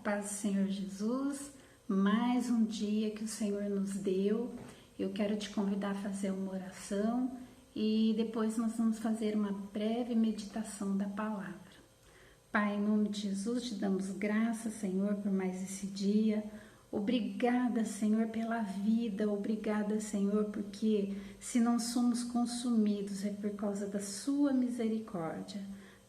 paz do Senhor Jesus, mais um dia que o Senhor nos deu. Eu quero te convidar a fazer uma oração e depois nós vamos fazer uma breve meditação da palavra. Pai, em nome de Jesus, te damos graças, Senhor, por mais esse dia. Obrigada, Senhor, pela vida. Obrigada, Senhor, porque se não somos consumidos é por causa da sua misericórdia.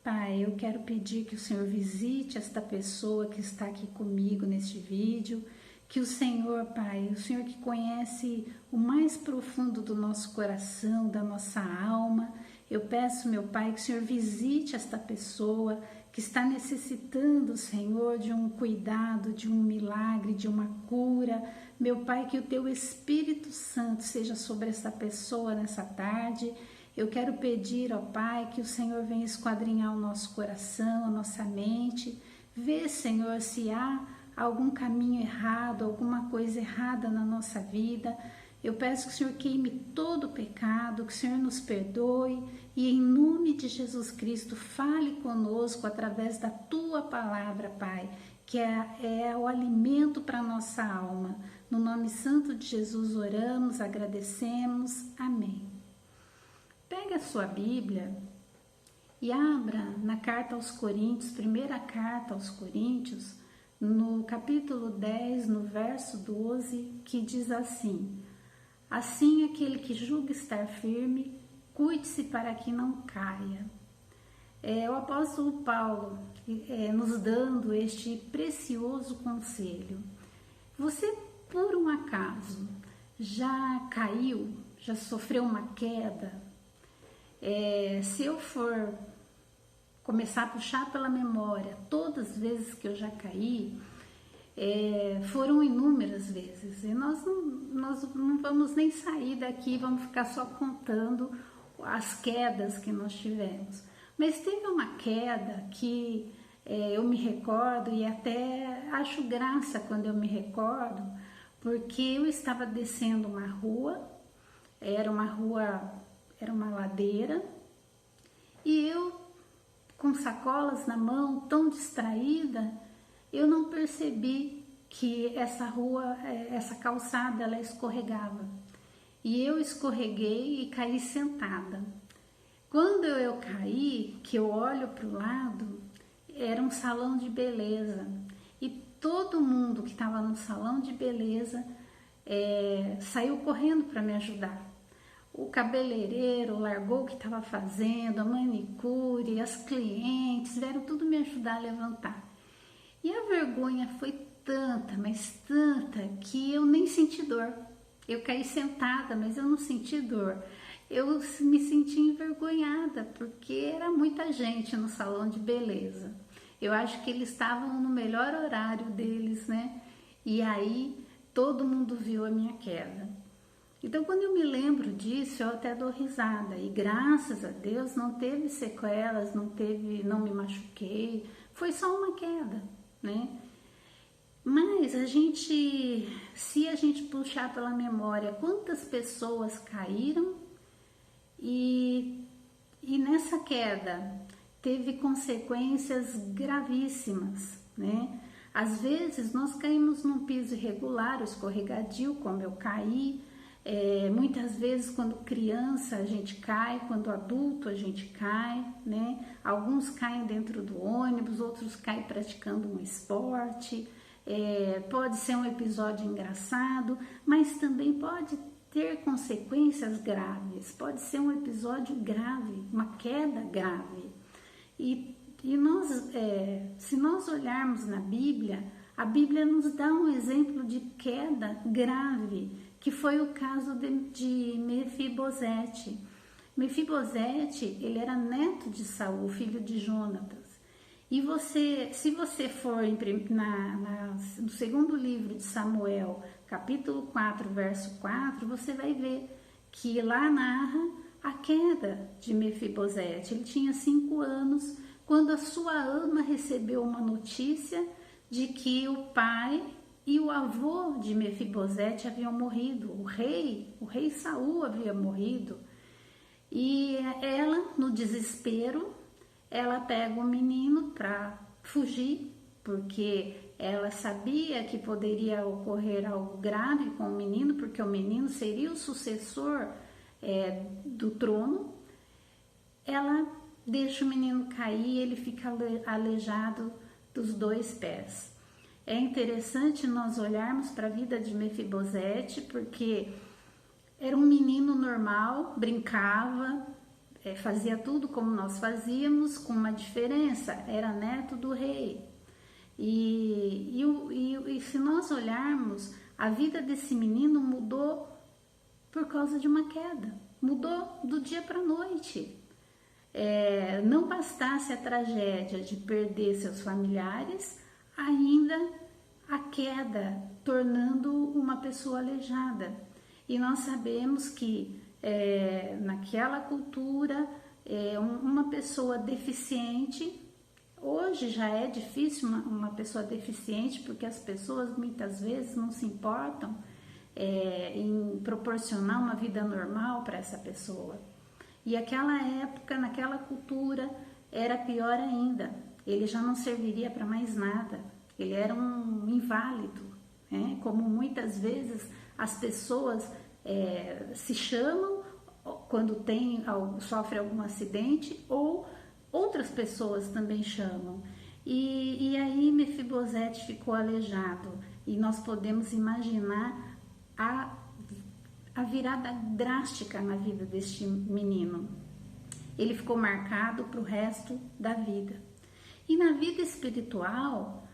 Pai, eu quero pedir que o Senhor visite esta pessoa que está aqui comigo neste vídeo, que o Senhor, Pai, o Senhor que conhece o mais profundo do nosso coração, da nossa alma, eu peço, meu Pai, que o Senhor visite esta pessoa que está necessitando, Senhor, de um cuidado, de um milagre, de uma cura. Meu Pai, que o Teu Espírito Santo seja sobre essa pessoa nessa tarde. Eu quero pedir, ó Pai, que o Senhor venha esquadrinhar o nosso coração, a nossa mente. Vê, Senhor, se há algum caminho errado, alguma coisa errada na nossa vida. Eu peço que o Senhor queime todo o pecado, que o Senhor nos perdoe e em nome de Jesus Cristo fale conosco através da Tua palavra, Pai, que é o alimento para a nossa alma. No nome santo de Jesus oramos, agradecemos. Amém. Pega a sua Bíblia e abra na carta aos Coríntios, primeira carta aos Coríntios, no capítulo 10, no verso 12, que diz assim: assim aquele que julga estar firme, cuide-se para que não caia. O apóstolo Paulo nos dando este precioso conselho. Você, por um acaso, já caiu, já sofreu uma queda? Se eu for começar a puxar pela memória todas as vezes que eu já caí, foram inúmeras vezes, e nós não vamos nem sair daqui, vamos ficar só contando as quedas que nós tivemos. Mas teve uma queda que eu me recordo e até acho graça quando eu me recordo, porque eu estava descendo uma rua, era uma ladeira, e eu, com sacolas na mão, tão distraída, eu não percebi que essa calçada, ela escorregava. E eu escorreguei e caí sentada. Quando eu caí, que eu olho para o lado, era um salão de beleza. E todo mundo que estava no salão de beleza saiu correndo para me ajudar. O cabeleireiro largou o que estava fazendo, a manicure, as clientes, vieram tudo me ajudar a levantar. E a vergonha foi tanta, mas tanta, que eu nem senti dor. Eu caí sentada, mas eu não senti dor. Eu me senti envergonhada, porque era muita gente no salão de beleza. Eu acho que eles estavam no melhor horário deles, né? E aí todo mundo viu a minha queda. Então, quando eu me lembro disso, eu até dou risada. E graças a Deus não teve sequelas, não me machuquei. Foi só uma queda, né? Mas se a gente puxar pela memória quantas pessoas caíram e nessa queda teve consequências gravíssimas, né? Às vezes nós caímos num piso irregular, escorregadio, como eu caí. Muitas vezes quando criança a gente cai, quando adulto a gente cai, né? Alguns caem dentro do ônibus, outros caem praticando um esporte. Pode ser um episódio engraçado, mas também pode ter consequências graves, pode ser um episódio grave, uma queda grave. E se nós olharmos na Bíblia, a Bíblia nos dá um exemplo de queda grave, que foi o caso de Mefibosete. Mefibosete, ele era neto de Saul, filho de Jonatas. E se você for no segundo livro de Samuel, capítulo 4, verso 4, você vai ver que lá narra a queda de Mefibosete. Ele tinha 5 anos quando a sua ama recebeu uma notícia de que o pai e o avô de Mefibosete haviam morrido. O rei Saul havia morrido. E ela, no desespero, ela pega o menino para fugir porque ela sabia que poderia ocorrer algo grave com o menino, porque o menino seria o sucessor do trono. Ela deixa o menino cair e ele fica aleijado dos 2 pés. É interessante nós olharmos para a vida de Mefibosete, porque era um menino normal, brincava, fazia tudo como nós fazíamos, com uma diferença, era neto do rei. E se nós olharmos, a vida desse menino mudou por causa de uma queda, mudou do dia para a noite. Não bastasse a tragédia de perder seus familiares, ainda a queda, tornando uma pessoa aleijada. E nós sabemos que naquela cultura, uma pessoa deficiente, hoje já é difícil uma pessoa deficiente, porque as pessoas muitas vezes não se importam em proporcionar uma vida normal para essa pessoa. E aquela época, naquela cultura, era pior ainda. Ele já não serviria para mais nada. Ele era um inválido, né? Como muitas vezes as pessoas se chamam quando sofre algum acidente, ou outras pessoas também chamam. E aí Mefibosete ficou aleijado. E nós podemos imaginar a virada drástica na vida deste menino. Ele ficou marcado para o resto da vida. E na vida espiritual,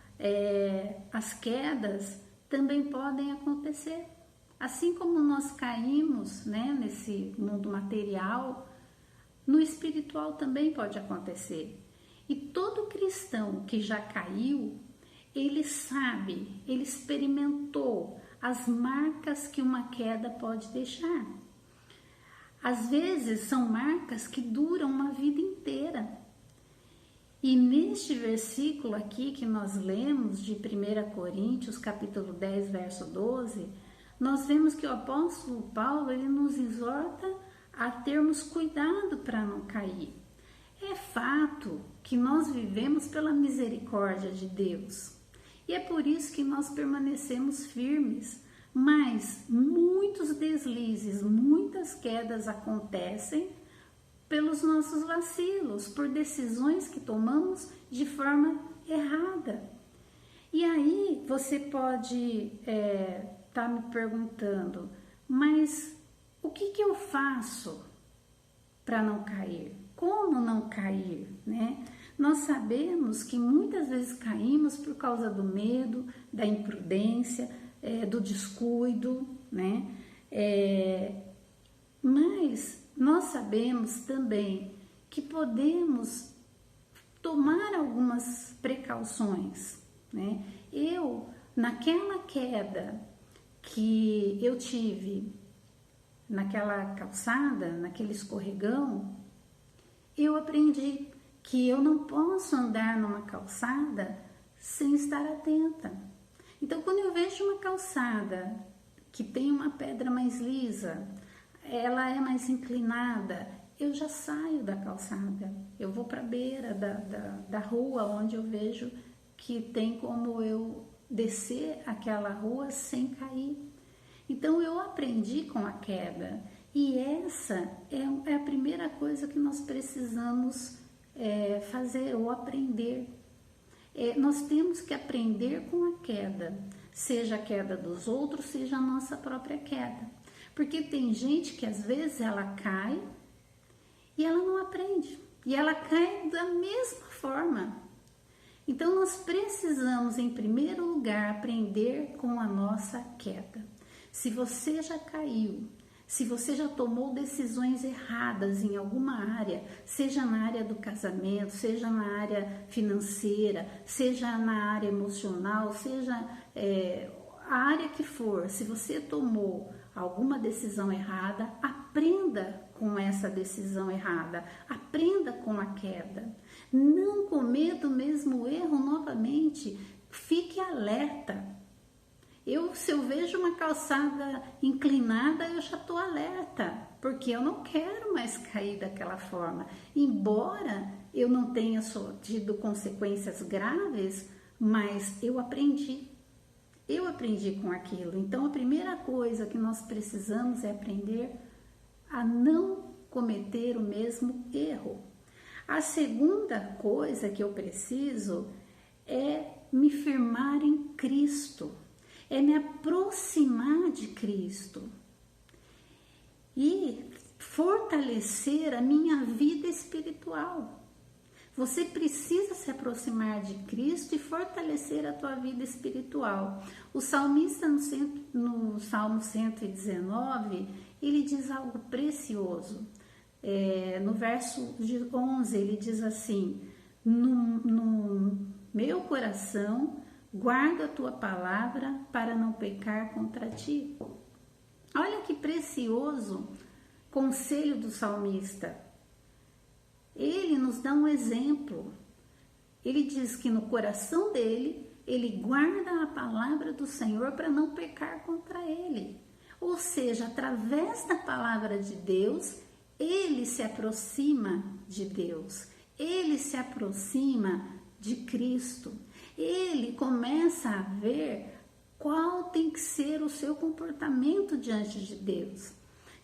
as quedas também podem acontecer. Assim como nós caímos, né, nesse mundo material, no espiritual também pode acontecer. E todo cristão que já caiu, ele sabe, ele experimentou as marcas que uma queda pode deixar. Às vezes são marcas que duram uma vida inteira. E neste versículo aqui que nós lemos de 1 Coríntios, capítulo 10, verso 12, nós vemos que o apóstolo Paulo, ele nos exorta a termos cuidado para não cair. É fato que nós vivemos pela misericórdia de Deus. E é por isso que nós permanecemos firmes, mas muitos deslizes, muitas quedas acontecem pelos nossos vacilos, por decisões que tomamos de forma errada. E aí você pode estar me perguntando, mas o que eu faço para não cair? Como não cair, né? Nós sabemos que muitas vezes caímos por causa do medo, da imprudência, do descuido, né? Mas nós sabemos também que podemos tomar algumas precauções, né? Naquela queda que eu tive, naquela calçada, naquele escorregão, eu aprendi que eu não posso andar numa calçada sem estar atenta. Então, quando eu vejo uma calçada que tem uma pedra mais lisa, ela é mais inclinada, eu já saio da calçada. Eu vou para a beira da rua, onde eu vejo que tem como eu descer aquela rua sem cair. Então, eu aprendi com a queda. E essa é a primeira coisa que nós precisamos fazer ou aprender. Nós temos que aprender com a queda, seja a queda dos outros, seja a nossa própria queda. Porque tem gente que às vezes ela cai e ela não aprende, e ela cai da mesma forma. Então nós precisamos, em primeiro lugar, aprender com a nossa queda. Se você já caiu, se você já tomou decisões erradas em alguma área, seja na área do casamento, seja na área financeira, seja na área emocional, seja a área que for, se você tomou alguma decisão errada, aprenda com essa decisão errada, aprenda com a queda. Não cometa o mesmo erro novamente, fique alerta. Se eu vejo uma calçada inclinada, eu já estou alerta, porque eu não quero mais cair daquela forma. Embora eu não tenha tido consequências graves, mas eu aprendi com aquilo. Então, a primeira coisa que nós precisamos é aprender a não cometer o mesmo erro. A segunda coisa que eu preciso é me firmar em Cristo, é me aproximar de Cristo e fortalecer a minha vida espiritual. Você precisa se aproximar de Cristo e fortalecer a tua vida espiritual. O salmista no Salmo 119, ele diz algo precioso. No verso 11, ele diz assim: no meu coração guardo a tua palavra para não pecar contra ti. Olha que precioso conselho do salmista. Ele nos dá um exemplo. Ele diz que no coração dele, ele guarda a palavra do Senhor para não pecar contra ele. Ou seja, através da palavra de Deus, ele se aproxima de Deus. Ele se aproxima de Cristo. Ele começa a ver qual tem que ser o seu comportamento diante de Deus.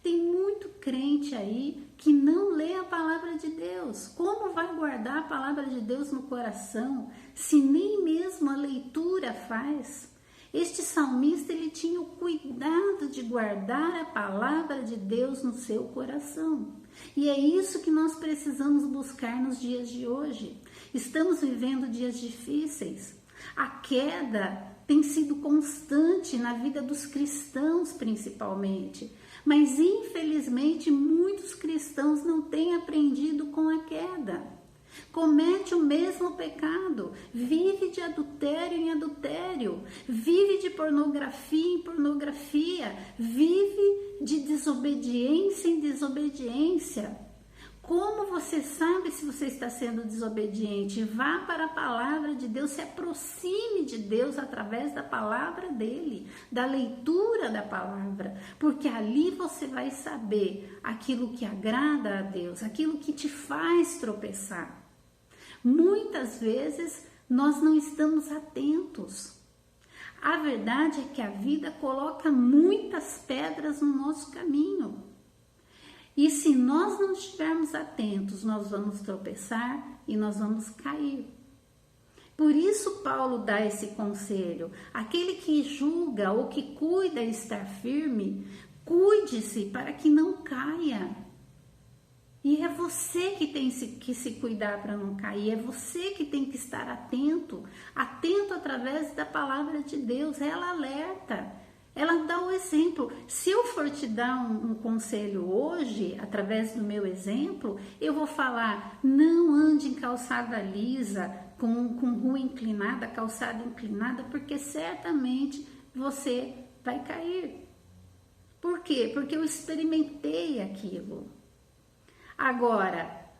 Tem muito crente aí que não lê a palavra de Deus. Como vai guardar a palavra de Deus no coração se nem mesmo a leitura faz? Este salmista, ele tinha o cuidado de guardar a palavra de Deus no seu coração. E é isso que nós precisamos buscar nos dias de hoje. Estamos vivendo dias difíceis. A queda tem sido constante na vida dos cristãos, principalmente. Mas, infelizmente, muitos cristãos não têm aprendido com a queda. Comete o mesmo pecado, vive de adultério em adultério, vive de pornografia em pornografia, vive de desobediência em desobediência. Como você sabe se você está sendo desobediente? Vá para a palavra de Deus, se aproxime de Deus através da palavra dele, da leitura da palavra, porque ali você vai saber aquilo que agrada a Deus, aquilo que te faz tropeçar. Muitas vezes nós não estamos atentos. A verdade é que a vida coloca muitas pedras no nosso caminho. E se nós não estivermos atentos, nós vamos tropeçar e nós vamos cair. Por isso Paulo dá esse conselho. Aquele que julga ou que cuida estar firme, cuide-se para que não caia. E é você que tem que se cuidar para não cair, é você que tem que estar atento através da palavra de Deus. Ela alerta, ela dá o exemplo. Se eu for te dar um conselho hoje, através do meu exemplo, eu vou falar: não ande em calçada lisa, com rua inclinada, calçada inclinada, porque certamente você vai cair. Por quê? Porque eu experimentei aquilo. Agora,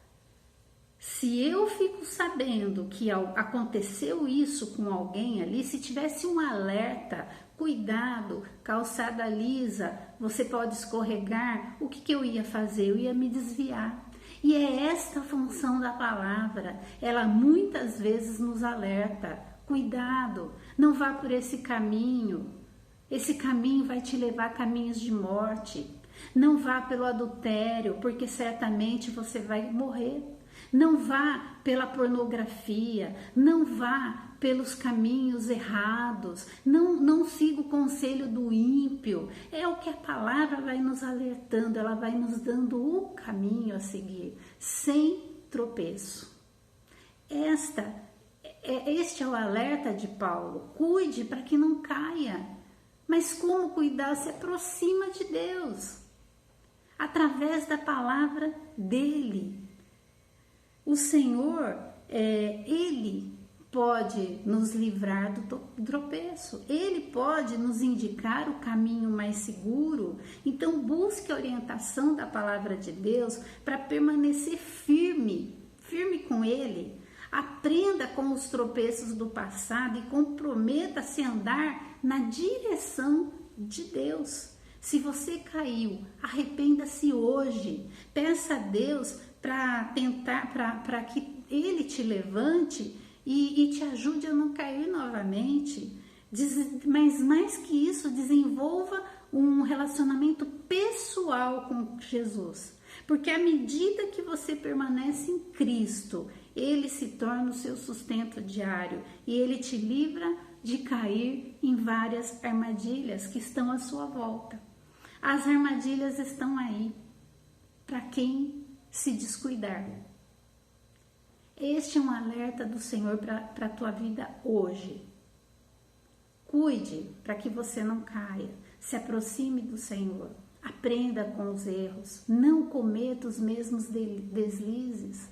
se eu fico sabendo que aconteceu isso com alguém ali, se tivesse um alerta, cuidado, calçada lisa, você pode escorregar, o que eu ia fazer? Eu ia me desviar. E é esta a função da palavra, ela muitas vezes nos alerta: cuidado, não vá por esse caminho vai te levar a caminhos de morte. Não vá pelo adultério, porque certamente você vai morrer. Não vá pela pornografia, não vá pelos caminhos errados, não siga o conselho do ímpio. É o que a palavra vai nos alertando, ela vai nos dando o caminho a seguir, sem tropeço. Este é o alerta de Paulo: cuide para que não caia. Mas como cuidar? Se aproxima de Deus, através da palavra dele. O Senhor, ele pode nos livrar do tropeço, ele pode nos indicar o caminho mais seguro. Então busque a orientação da palavra de Deus para permanecer firme com ele. Aprenda com os tropeços do passado e comprometa-se a andar na direção de Deus. Se você caiu, arrependa-se hoje. Peça a Deus para que Ele te levante e te ajude a não cair novamente. Mas mais que isso, desenvolva um relacionamento pessoal com Jesus. Porque à medida que você permanece em Cristo, Ele se torna o seu sustento diário e Ele te livra de cair em várias armadilhas que estão à sua volta. As armadilhas estão aí para quem se descuidar. Este é um alerta do Senhor para a tua vida hoje. Cuide para que você não caia. Se aproxime do Senhor. Aprenda com os erros. Não cometa os mesmos deslizes.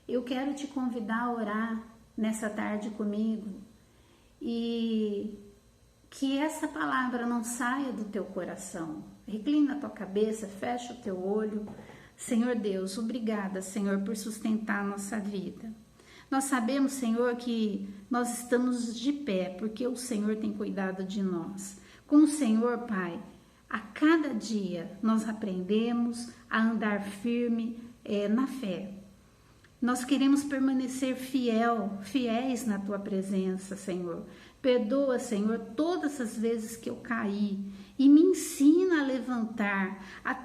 Eu quero te convidar a orar nessa tarde comigo. E que essa palavra não saia do teu coração. Reclina a tua cabeça, fecha o teu olho. Senhor Deus, obrigada, Senhor, por sustentar a nossa vida. Nós sabemos, Senhor, que nós estamos de pé, porque o Senhor tem cuidado de nós. Com o Senhor, Pai, a cada dia nós aprendemos a andar firme na fé. Nós queremos permanecer fiéis na Tua presença, Senhor. Perdoa, Senhor, todas as vezes que eu caí e me ensina a levantar. A Tua